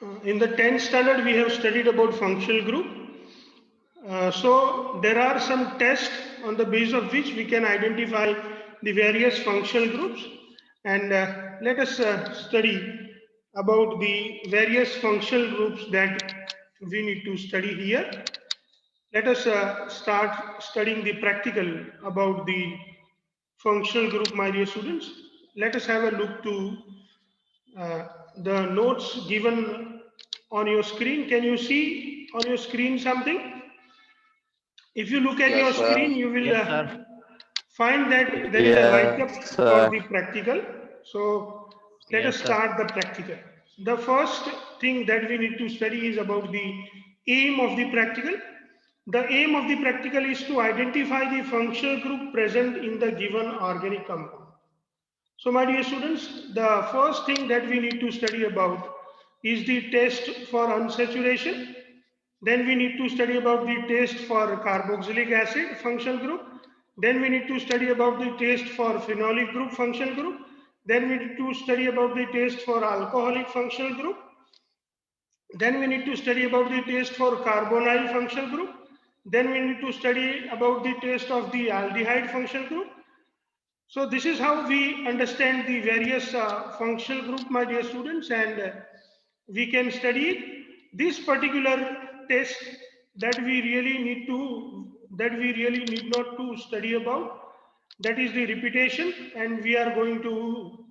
In the 10th standard, we have studied about functional group. So there are some tests on the basis of which we can identify the various functional groups, and let us study about the various functional groups that we need to study here. Let us start studying the practical about the functional group, my dear students. Let us have a look to uh, the notes given on your screen. Can you see on your screen something? If you look at your Yes, sir. screen, you will Yes, sir. find that there is a write-up Yes, for sir. the practical. So let us Yes, sir. start the practical. The first thing that we need to study is about the aim of the practical. The aim of the practical is to identify the functional group present in the given organic compound. So my dear students, the first thing that we need to study about is the test for unsaturation. Then we need to study about the test for carboxylic acid functional group. Then we need to study about the test for phenolic group functional group. Then we need to study about the test for alcoholic functional group. Then we need to study about the test for carbonyl functional group. Then we need to study about the test of the aldehyde functional group. So this is how we understand the various functional group, my dear students, and we can study it. This particular test that we really need to, that we really need not to study about, that is the repetition, and we are going to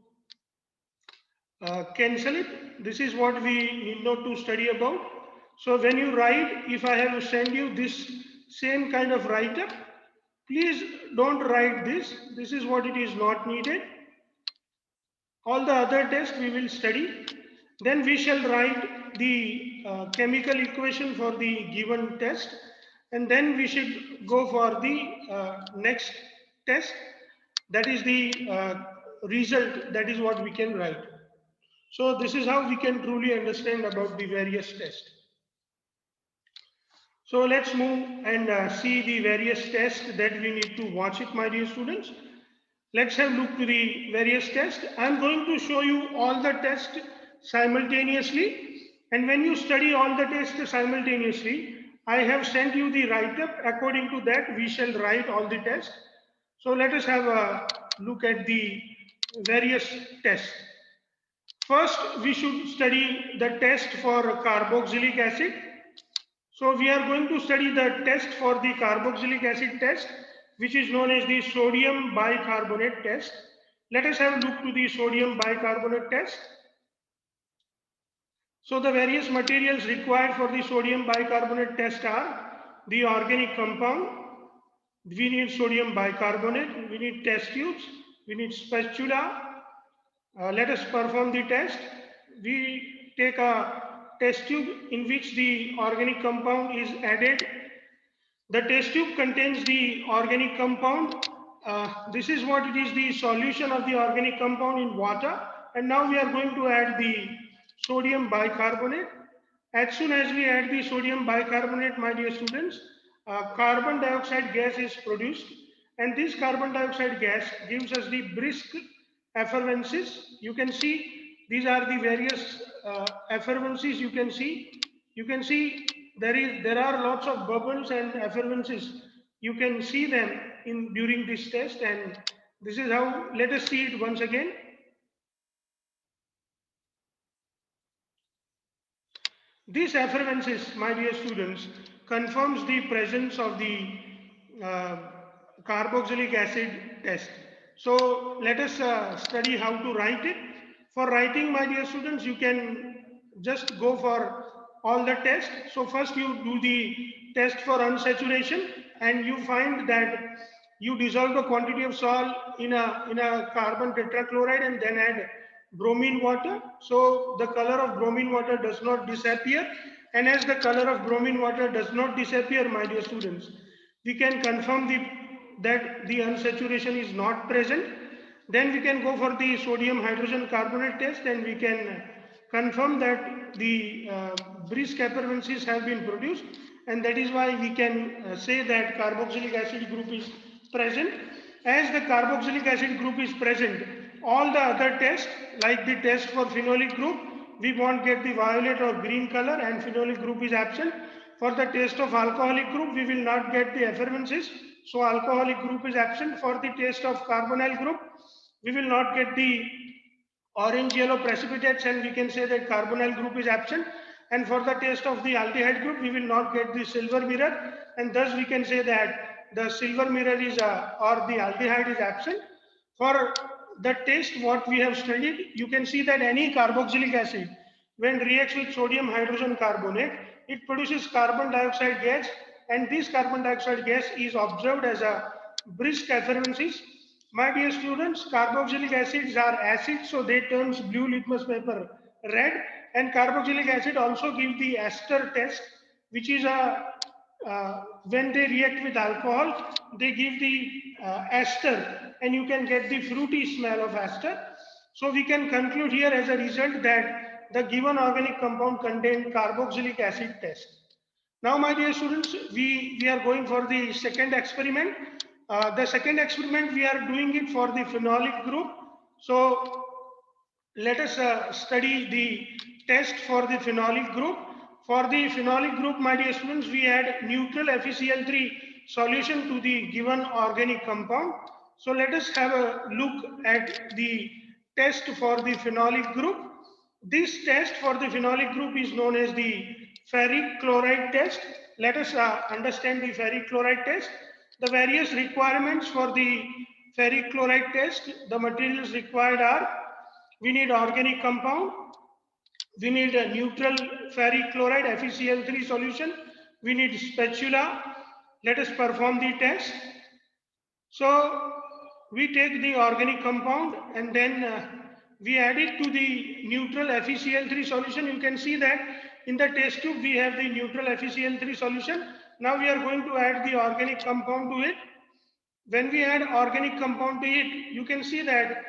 cancel it. This is what we need not to study about. So when you write, if I have to send you this same kind of write-up, please don't write this. This is what it is not needed. All the other tests we will study. Then we shall write the chemical equation for the given test. And then we should go for the next test. That is the result. That is what we can write. So this is how we can truly understand about the various tests. So let's move and see the various tests that we need to watch it, my dear students. Let's have a look to the various tests. I'm going to show you all the tests simultaneously. And when you study all the tests simultaneously, I have sent you the write-up. According to that, we shall write all the tests. So let us have a look at the various tests. First, we should study the test for carboxylic acid. So we are going to study the test for the carboxylic acid test, which is known as the sodium bicarbonate test. Let us have a look to the sodium bicarbonate test. So the various materials required for the sodium bicarbonate test are the organic compound. We need sodium bicarbonate, we need test tubes, we need spatula. Let us perform the test. We take a test tube in which the organic compound is added. The test tube contains the organic compound. This is what it is, the solution of the organic compound in water. And now we are going to add the sodium bicarbonate. As soon as we add the sodium bicarbonate, my dear students, carbon dioxide gas is produced. And this carbon dioxide gas gives us the brisk effervescences. You can see these are the various effervescences you can see. You can see there are lots of bubbles and effervescences. You can see them in during this test, and this is how. Let us see it once again. This effervescence, my dear students, confirms the presence of the uh, carboxylic acid test. So let us study how to write it. For writing, my dear students, you can just go for all the tests. So first you do the test for unsaturation, and you find that you dissolve a quantity of salt in a carbon tetrachloride and then add bromine water. So the color of bromine water does not disappear, and as the color of bromine water does not disappear, my dear students, we can confirm that the unsaturation is not present. Then we can go for the sodium hydrogen carbonate test, and we can confirm that the brisk effervescences have been produced, and that is why we can say that carboxylic acid group is present. As the carboxylic acid group is present, all the other tests like the test for phenolic group we won't get the violet or green color and phenolic group is absent. For the taste of alcoholic group, we will not get the effervescence. So alcoholic group is absent. For the taste of carbonyl group, we will not get the orange yellow precipitates and we can say that carbonyl group is absent. And for the taste of the aldehyde group, we will not get the silver mirror, and thus we can say that the silver mirror is or the aldehyde is absent. For the taste what we have studied, you can see that any carboxylic acid when reacts with sodium hydrogen carbonate, it produces carbon dioxide gas, and this carbon dioxide gas is observed as a brisk effervescence. My dear students, carboxylic acids are acids, so they turns blue litmus paper red, and carboxylic acid also give the ester test, which is a when they react with alcohol, they give the ester, and you can get the fruity smell of ester. So we can conclude here as a result that the given organic compound contains carboxylic acid test. Now, my dear students, we are going for the second experiment. The second experiment, we are doing it for the phenolic group. So let us study the test for the phenolic group. For the phenolic group, my dear students, we add neutral FeCl3 solution to the given organic compound. So let us have a look at the test for the phenolic group. This test for the phenolic group is known as the ferric chloride test. Let us understand the ferric chloride test. The various requirements for the ferric chloride test, the materials required are, we need organic compound, we need a neutral ferric chloride FeCl3 solution, we need spatula. Let us perform the test. So we take the organic compound and then we add it to the neutral FeCl3 solution. You can see that in the test tube we have the neutral FeCl3 solution. Now we are going to add the organic compound to it. When we add organic compound to it, you can see that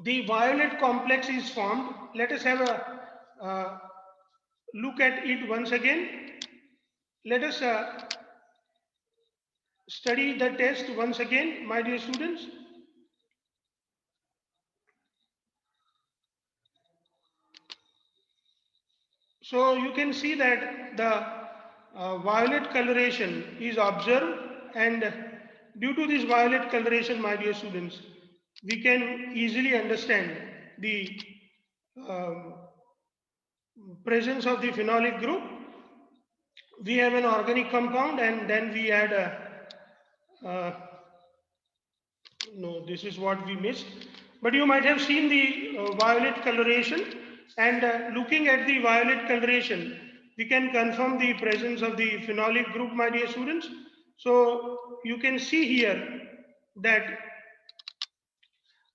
the violet complex is formed. Let us have a look at it once again. Let us study the test once again, my dear students. So you can see that the violet coloration is observed, and due to this violet coloration, my dear students, we can easily understand the um, presence of the phenolic group. We have an organic compound and then we add no, this is what we missed. But you might have seen the violet coloration, and looking at the violet coloration, we can confirm the presence of the phenolic group, my dear students. So you can see here that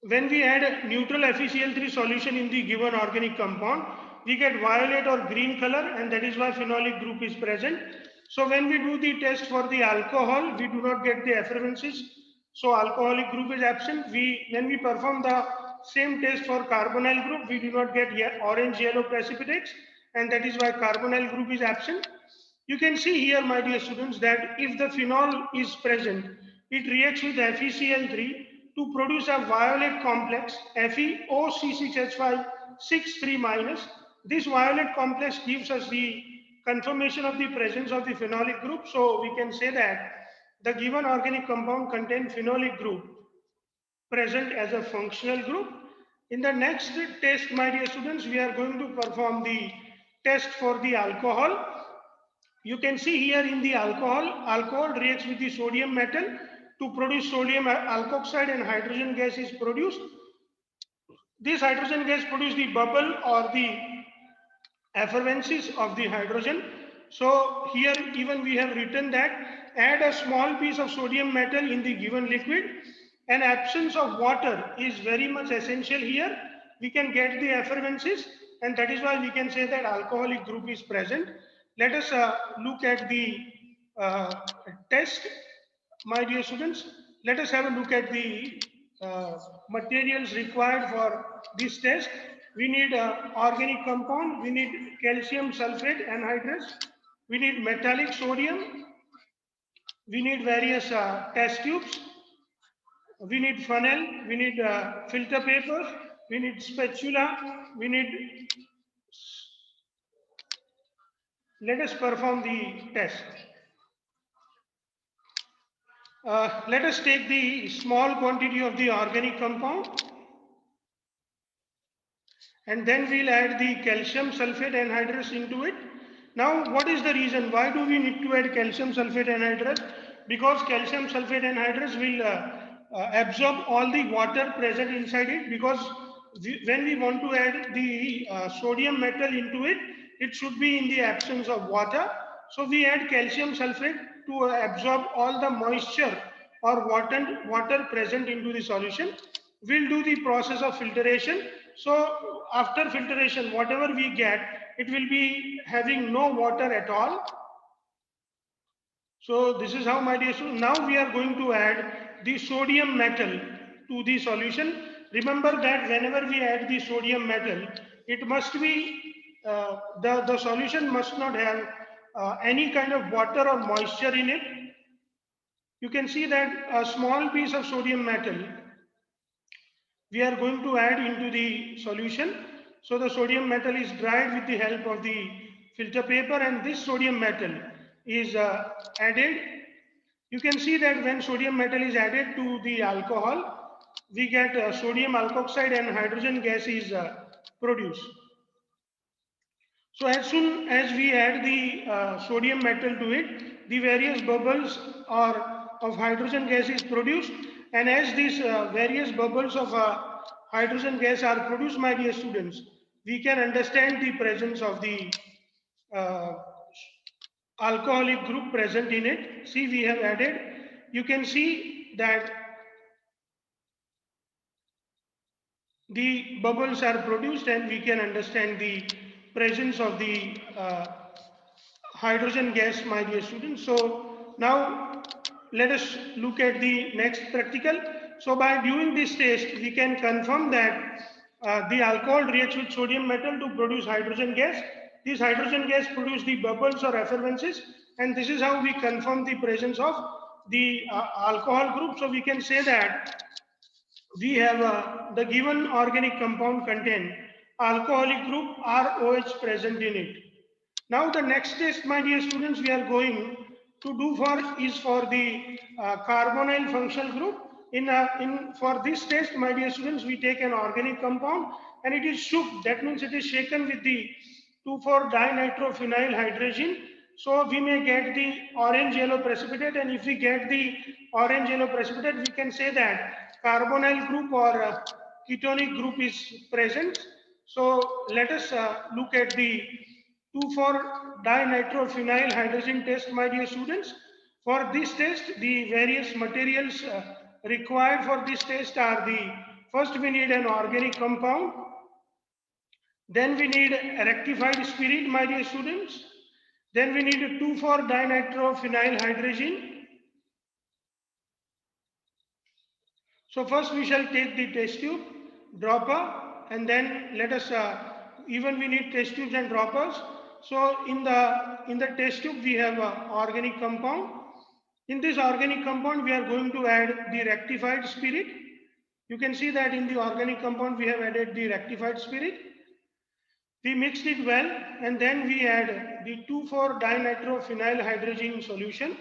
when we add a neutral FeCl3 solution in the given organic compound, we get violet or green color, and that is why phenolic group is present. So when we do the test for the alcohol, we do not get the effervescence. So alcoholic group is absent. When we perform the same test for carbonyl group, we do not get orange yellow precipitates, and that is why carbonyl group is absent. You can see here, my dear students, that if the phenol is present, it reacts with FeCl3 to produce a violet complex FeOC6H5 6,3 minus. This violet complex gives us the confirmation of the presence of the phenolic group. So we can say that the given organic compound contains phenolic group present as a functional group. In the next test, my dear students, we are going to perform the test for the alcohol. You can see here in the alcohol reacts with the sodium metal to produce sodium alkoxide, and hydrogen gas is produced. This hydrogen gas produces the bubble or the effervescence of the hydrogen. So here even we have written that add a small piece of sodium metal in the given liquid. An absence of water is very much essential here. We can get the effervescence, and that is why we can say that alcoholic group is present. Let us look at the test, my dear students. Let us have a look at the materials required for this test. We need organic compound, we need calcium sulfate anhydrous, we need metallic sodium, we need various test tubes, we need funnel, we need filter paper, we need spatula, we need, let us perform the test. Let us take the small quantity of the organic compound and then we'll add the calcium sulfate anhydrous into it. Now, what is the reason? Why do we need to add calcium sulfate anhydrous? Because calcium sulfate anhydrous will absorb all the water present inside it, because when we want to add the sodium metal into it, it should be in the absence of water. So we add calcium sulfate to absorb all the moisture or water present into the solution. We'll do the process of filtration. So after filtration, whatever we get, it will be having no water at all. So this is how, my dear students, now we are going to add the sodium metal to the solution. Remember that whenever we add the sodium metal, it must be, the solution must not have any kind of water or moisture in it. You can see that a small piece of sodium metal we are going to add into the solution. So the sodium metal is dried with the help of the filter paper, and this sodium metal is added. You can see that when sodium metal is added to the alcohol, we get sodium alkoxide and hydrogen gas is produced. So as soon as we add the sodium metal to it, the various bubbles of hydrogen gas is produced, and as these various bubbles of hydrogen gas are produced, my dear students, we can understand the presence of the uh, alcoholic group present in it. See, we have added. You can see that the bubbles are produced and we can understand the presence of the hydrogen gas, my dear students. So now let us look at the next practical. So by doing this test, we can confirm that the alcohol reacts with sodium metal to produce hydrogen gas. This hydrogen gas produces the bubbles or effervescences, and this is how we confirm the presence of the alcohol group. So we can say that we have the given organic compound contain alcoholic group ROH present in it. Now the next test, my dear students, we are going to do for the carbonyl functional group. For this test, my dear students, we take an organic compound and it is shook. That means it is shaken with the 2,4-dinitrophenyl hydrogen. So we may get the orange yellow precipitate, and if we get the orange yellow precipitate, we can say that carbonyl group or ketonic group is present. So let us look at the 2,4-dinitrophenyl hydrogen test, my dear students. For this test, the various materials required for this test are the, first we need an organic compound, then we need a rectified spirit, my dear students. Then we need a 2,4-dinitrophenyl hydrogen. So first we shall take the test tube, dropper, and then let us, even we need test tubes and droppers. So in the test tube we have organic compound. In this organic compound we are going to add the rectified spirit. You can see that in the organic compound we have added the rectified spirit. We mixed it well, and then we add the 2,4-dinitrophenyl hydrogen solution.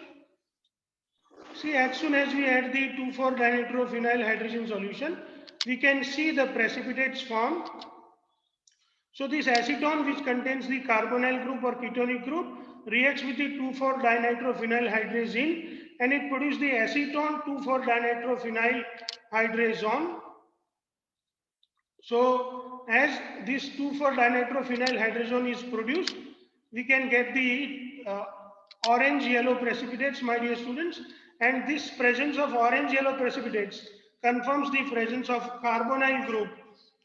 See, as soon as we add the 2,4-dinitrophenyl hydrogen solution, we can see the precipitates form. So this acetone, which contains the carbonyl group or ketonic group, reacts with the 2,4-dinitrophenyl hydrazine, and it produces the acetone 2,4-dinitrophenyl hydrazone. So as this 2,4-dinitrophenyl hydrazone is produced, we can get the orange yellow precipitates, my dear students, and this presence of orange yellow precipitates confirms the presence of carbonyl group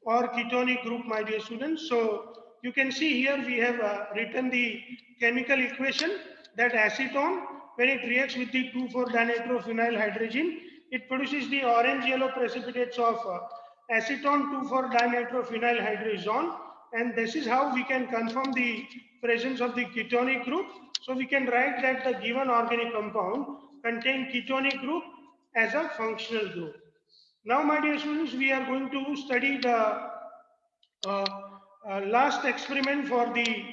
or ketonic group, my dear students. So you can see here we have written the chemical equation that acetone, when it reacts with the 2,4-dinitrophenyl hydrogen, it produces the orange yellow precipitates of acetone 2,4-dinitrophenyl hydrazone, and this is how we can confirm the presence of the ketonic group. So we can write that the given organic compound contains ketonic group as a functional group. Now, my dear students, we are going to study the last experiment for the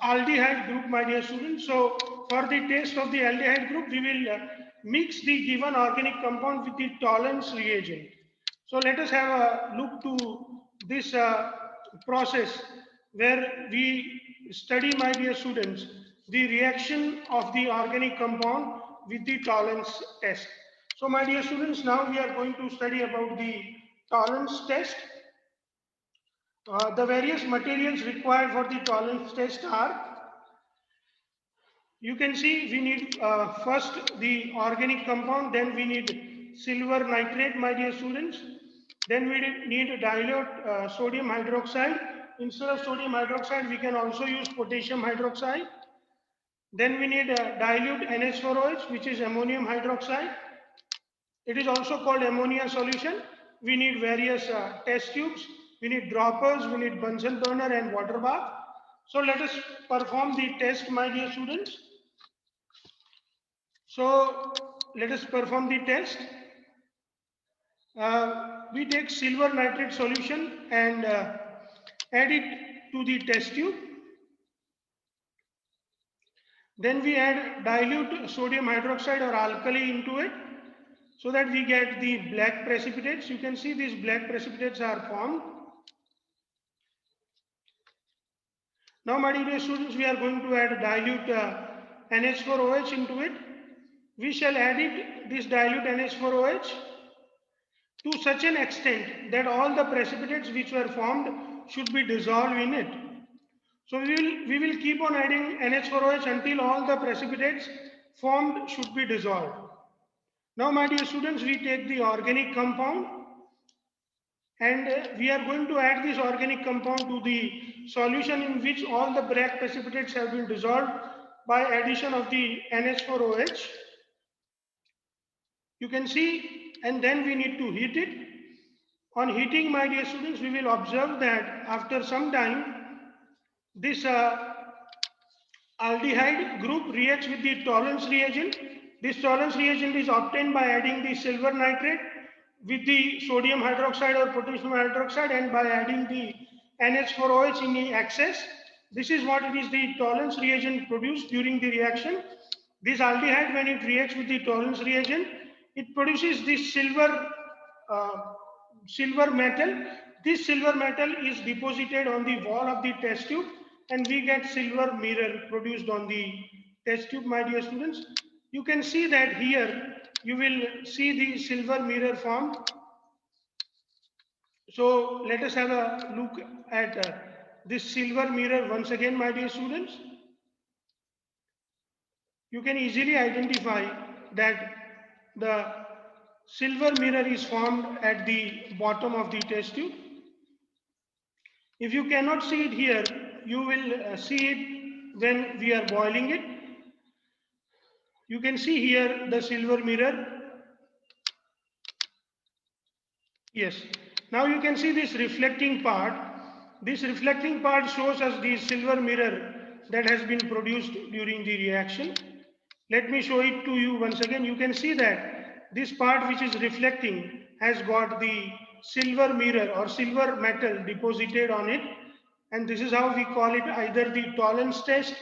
aldehyde group, my dear students. So for the test of the aldehyde group, we will mix the given organic compound with the tolerance reagent. So let us have a look to this process where we study, my dear students, the reaction of the organic compound with the tolerance test. So my dear students, now we are going to study about the tolerance test. The various materials required for the tolerance test are, you can see we need first the organic compound, then we need silver nitrate, my dear students. Then we need dilute sodium hydroxide. Instead of sodium hydroxide, we can also use potassium hydroxide. Then we need dilute NH4OH, which is ammonium hydroxide. It is also called ammonia solution. We need various test tubes. We need droppers, we need Bunsen burner and water bath. So let us perform the test, my dear students. So let us perform the test. We take silver nitrate solution and add it to the test tube. Then we add dilute sodium hydroxide or alkali into it, so that we get the black precipitates. You can see these black precipitates are formed. Now, my dear students, we are going to add dilute NH4OH into it. We shall add this dilute NH4OH to such an extent that all the precipitates which were formed should be dissolved in it. So we will keep on adding NH4OH until all the precipitates formed should be dissolved. Now, my dear students, we take the organic compound and we are going to add this organic compound to the solution in which all the black precipitates have been dissolved by addition of the NH4OH. You can see, and then we need to heat it. On heating, my dear students, we will observe that after some time, this aldehyde group reacts with the tolerance reagent. This tolerance reagent is obtained by adding the silver nitrate with the sodium hydroxide or potassium hydroxide and by adding the NH4OH in the excess. This is what it is, the tolerance reagent produced during the reaction. This aldehyde, when it reacts with the tolerance reagent, it produces this silver metal. This silver metal is deposited on the wall of the test tube and we get silver mirror produced on the test tube, my dear students. You can see that here you will see the silver mirror formed. So let us have a look at this silver mirror once again, my dear students. You can easily identify that the silver mirror is formed at the bottom of the test tube. If you cannot see it here, you will see it when we are boiling it. You can see here the silver mirror. Yes. Now you can see this reflecting part. This reflecting part shows us the silver mirror that has been produced during the reaction. Let me show it to you once again. You can see that this part which is reflecting has got the silver mirror or silver metal deposited on it. And this is how we call it either the tolerance test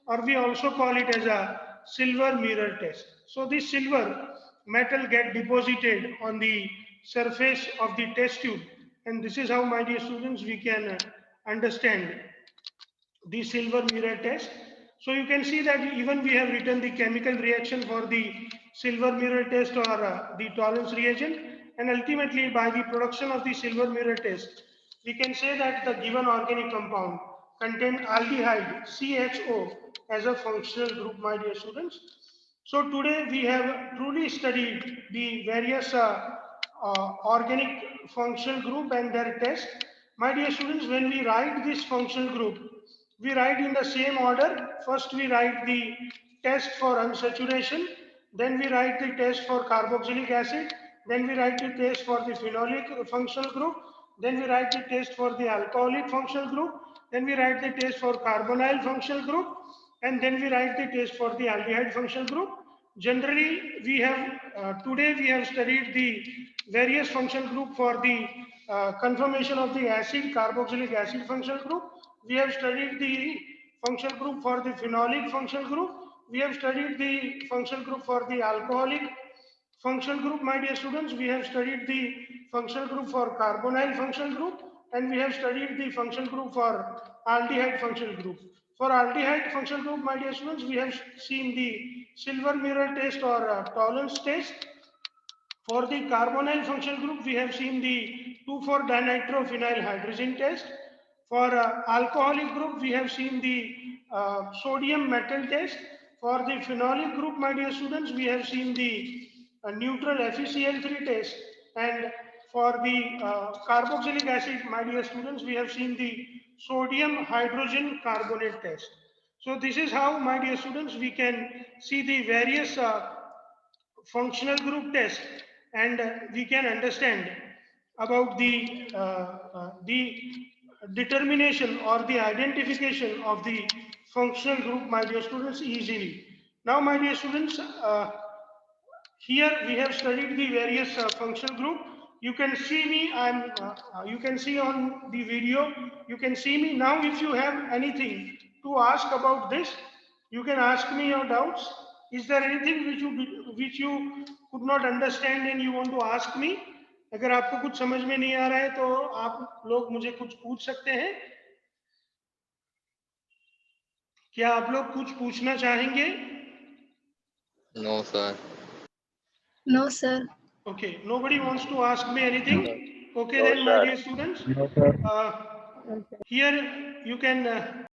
or we also call it as a silver mirror test. So this silver metal get deposited on the surface of the test tube. And this is how, my dear students, we can understand the silver mirror test. So you can see that even we have written the chemical reaction for the silver mirror test or the tolerance reagent, and ultimately by the production of the silver mirror test, we can say that the given organic compound contain aldehyde CHO as a functional group, my dear students. So today we have truly studied the various organic functional group and their test. My dear students, when we write this functional group, we write in the same order. First we write the test for unsaturation, then we write the test for carboxylic acid, then we write the test for the phenolic functional group, then we write the test for the alcoholic functional group, then we write the test for carbonyl functional group, and then we write the test for the aldehyde functional group. Generally, we have today we have studied the various functional group for the conformation of the acid, carboxylic acid functional group. We have studied the functional group for the phenolic functional group. We have studied the functional group for the alcoholic functional group, my dear students. We have studied the functional group for carbonyl functional group, and we have studied the functional group for aldehyde functional group. For aldehyde functional group, my dear students, we have seen the silver mirror test or tolerance test. For the carbonyl functional group, we have seen the 2,4-dinitrophenyl hydrogen test. For alcoholic group, we have seen the sodium metal test. For the phenolic group, my dear students, we have seen the neutral FeCl3 test. And for the carboxylic acid, my dear students, we have seen the sodium hydrogen carbonate test. So this is how, my dear students, we can see the various functional group test, and we can understand about the determination or the identification of the functional group, my dear students, easily. Now, my dear students, here we have studied the various functional group. You can see me. You can see on the video. You can see me now. If you have anything to ask about this, you can ask me your doubts. Is there anything which you could not understand and you want to ask me? अगर आपको कुछ समझ में नहीं आ रहा है तो आप लोग मुझे कुछ पूछ सकते हैं. क्या आप लोग कुछ पूछना चाहेंगे? No, sir. No, sir. Okay, nobody wants to ask me anything. Okay, No, then, my sir. dear students, No, sir. here you can